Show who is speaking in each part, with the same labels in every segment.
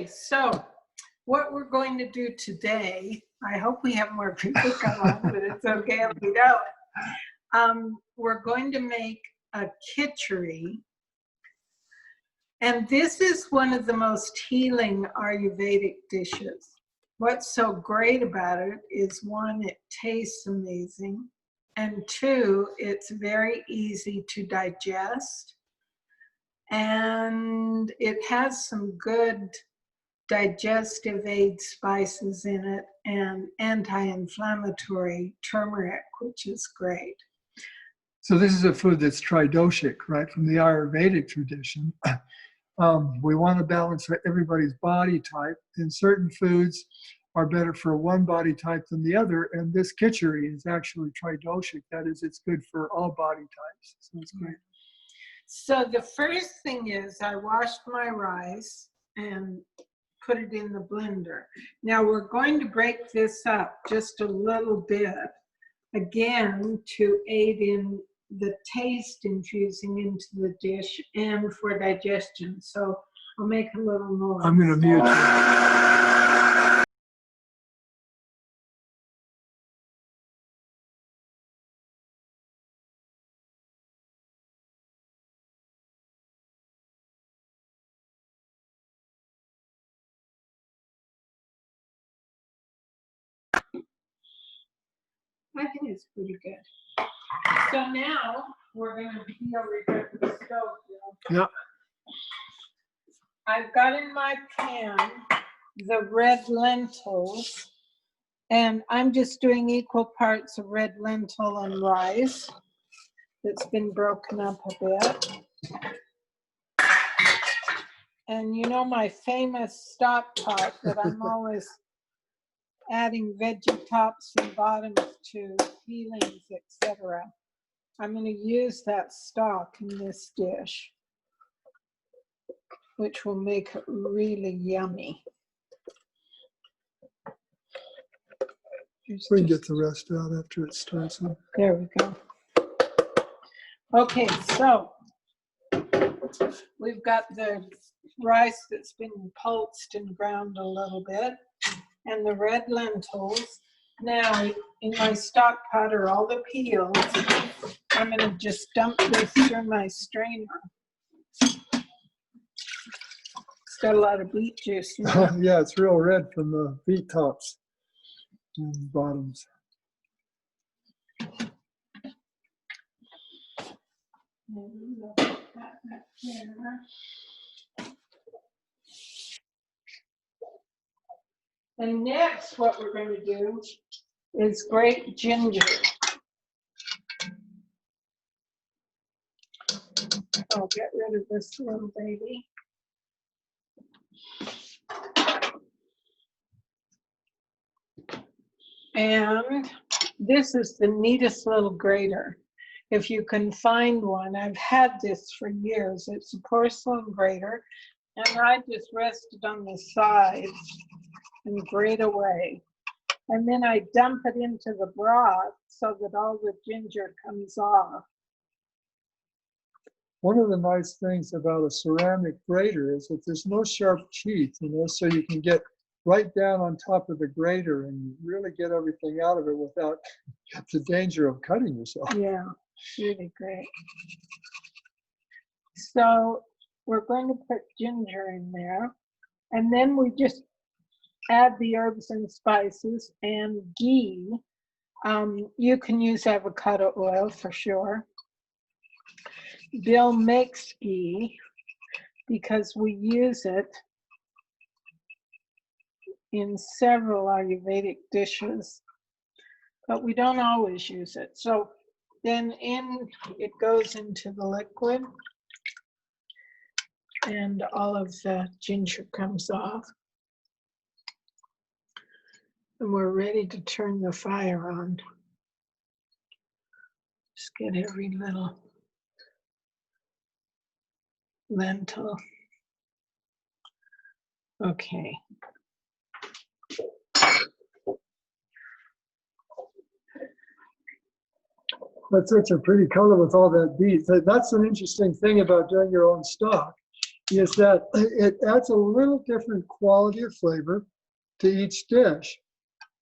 Speaker 1: So what we're going to do today, I hope we have more people come on, but it's okay if we don't. We're going to make a khichdi. And this is one of the most healing Ayurvedic dishes. What's so great about it is, one, it tastes amazing, and two, it's very easy to digest, and it has some good digestive aid spices in it and anti-inflammatory turmeric, which is great.
Speaker 2: So this is a food that's tridoshic, right, from the Ayurvedic tradition. We want to balance everybody's body type, and certain foods are better for one body type than the other, and this khichdi is actually tridoshic. That is, it's good for all body types, so it's great.
Speaker 1: So the first thing is, I washed my rice and put it in the blender. Now we're going to break this up just a little bit, again, to aid in the taste infusing into the dish and for digestion. So I'll make a little noise.
Speaker 2: I'm going to mute you.
Speaker 1: I think it's pretty good. So now we're going to peel it at the stove.
Speaker 2: Yeah.
Speaker 1: I've got in my pan the red lentils, and I'm just doing equal parts of red lentil and rice that's been broken up a bit. And you know my famous stock pot that I'm always adding veggie tops and bottoms to, peelings, etc. I'm going to use that stock in this dish, which will make it really yummy.
Speaker 2: We can get the rest out after it starts.
Speaker 1: There we go. Okay, so we've got the rice that's been pulsed and ground a little bit, and the red lentils. Now, in my stock pot are all the peels. I'm going to just dump this through my strainer. It's got a lot of beet juice in it.
Speaker 2: Yeah, it's real red from the beet tops and bottoms.
Speaker 1: And next, what we're going to do is grate ginger. I'll get rid of this little baby. And this is the neatest little grater. If you can find one, I've had this for years. It's a porcelain grater, and I just rest it on the side and grate away. And then I dump it into the broth so that all the ginger comes off.
Speaker 2: One of the nice things about a ceramic grater is that there's no sharp teeth, so you can get right down on top of the grater and really get everything out of it without the danger of cutting yourself.
Speaker 1: Yeah, really great. So we're going to put ginger in there, and then we just add the herbs and spices and ghee. You can use avocado oil for sure. Bill makes ghee because we use it in several Ayurvedic dishes, but we don't always use it. So then it goes into the liquid, and all of the ginger comes off. And we're ready to turn the fire on. Just get every little lentil. Okay.
Speaker 2: That's such a pretty color with all that beet. That's an interesting thing about doing your own stock. is that it adds a little different quality of flavor to each dish.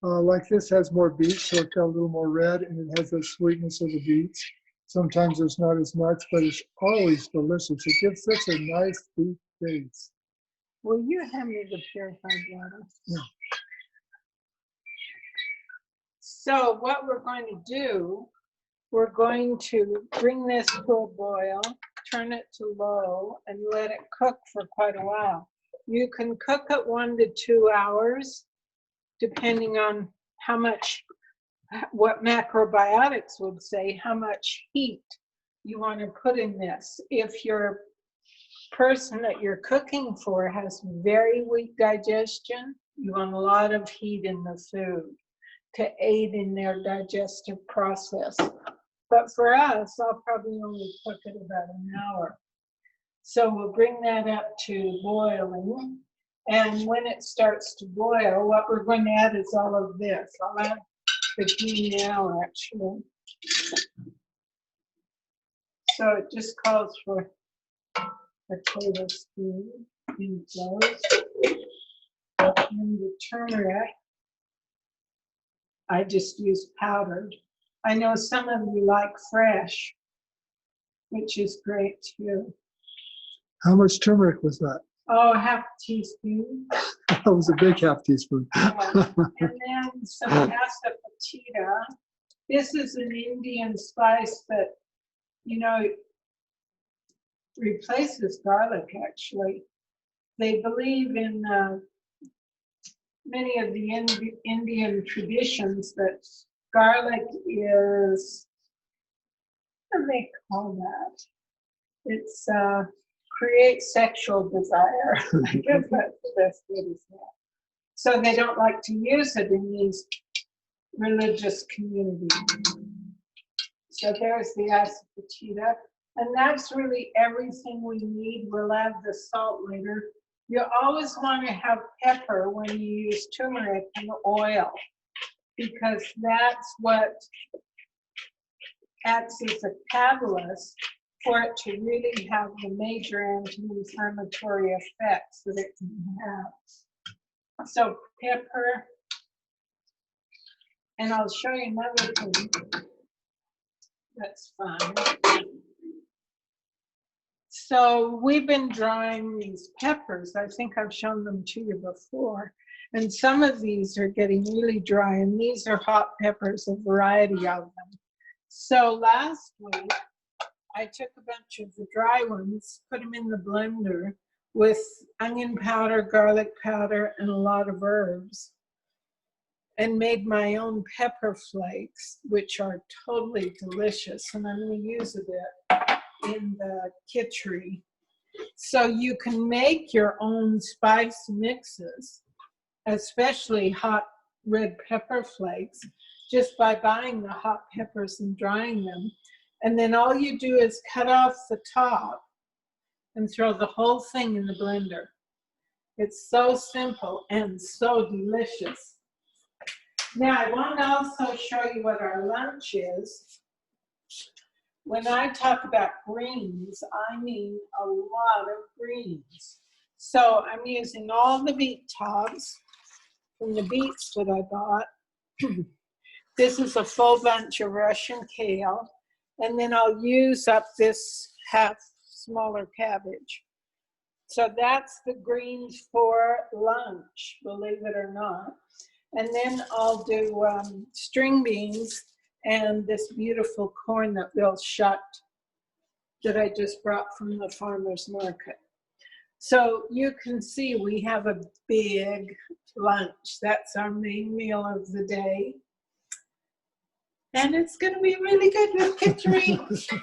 Speaker 2: Like this has more beets, so it's got a little more red, and it has the sweetness of the beets. Sometimes there's not as much, but it's always delicious. It gives such a nice deep taste.
Speaker 1: Will you hand me the purified water?
Speaker 2: Yeah.
Speaker 1: So what we're going to do, we're going to bring this to a boil, turn it to low, and let it cook for quite a while. You can cook it 1 to 2 hours, depending on how much, what macrobiotics would say, how much heat you want to put in this. If your person that you're cooking for has very weak digestion, you want a lot of heat in the food to aid in their digestive process. But for us, I'll probably only cook it about an hour. So we'll bring that up to boiling. And when it starts to boil, what we're going to add is all of this. I'll add the ghee now, actually. So it just calls for a tablespoon in those. And the turmeric, I just use powdered. I know some of you like fresh, which is great too.
Speaker 2: How much turmeric was that?
Speaker 1: Oh, half a teaspoon.
Speaker 2: That was a big half teaspoon.
Speaker 1: And then some asafoetida. This is an Indian spice that, you know, replaces garlic, actually. They believe in many of the Indian traditions that garlic is, what do they call that? It's creates sexual desire. I guess that's the best way to say it. So they don't like to use it in these religious communities. So there's the asafoetida. And that's really everything we need. We'll add the salt later. You always want to have pepper when you use turmeric and oil, because that's what acts as a catalyst for it to really have the major anti-inflammatory effects that it can have. So pepper, and I'll show you another thing that's fun. So we've been drying these peppers. I think I've shown them to you before. And some of these are getting really dry, and these are hot peppers, a variety of them. So last week, I took a bunch of the dry ones, put them in the blender with onion powder, garlic powder, and a lot of herbs, and made my own pepper flakes, which are totally delicious. And I'm going to use a bit in the khichdi. So you can make your own spice mixes, especially hot red pepper flakes, just by buying the hot peppers and drying them. And then all you do is cut off the top and throw the whole thing in the blender. It's so simple and so delicious. Now I want to also show you what our lunch is. When I talk about greens, I mean a lot of greens. So I'm using all the beet tops from the beets that I bought. This is a full bunch of Russian kale. And then I'll use up this half smaller cabbage. So that's the greens for lunch, believe it or not. And then I'll do string beans and this beautiful corn that Bill shucked that I just brought from the farmer's market. So you can see we have a big lunch. That's our main meal of the day. And it's going to be really good with khichdi.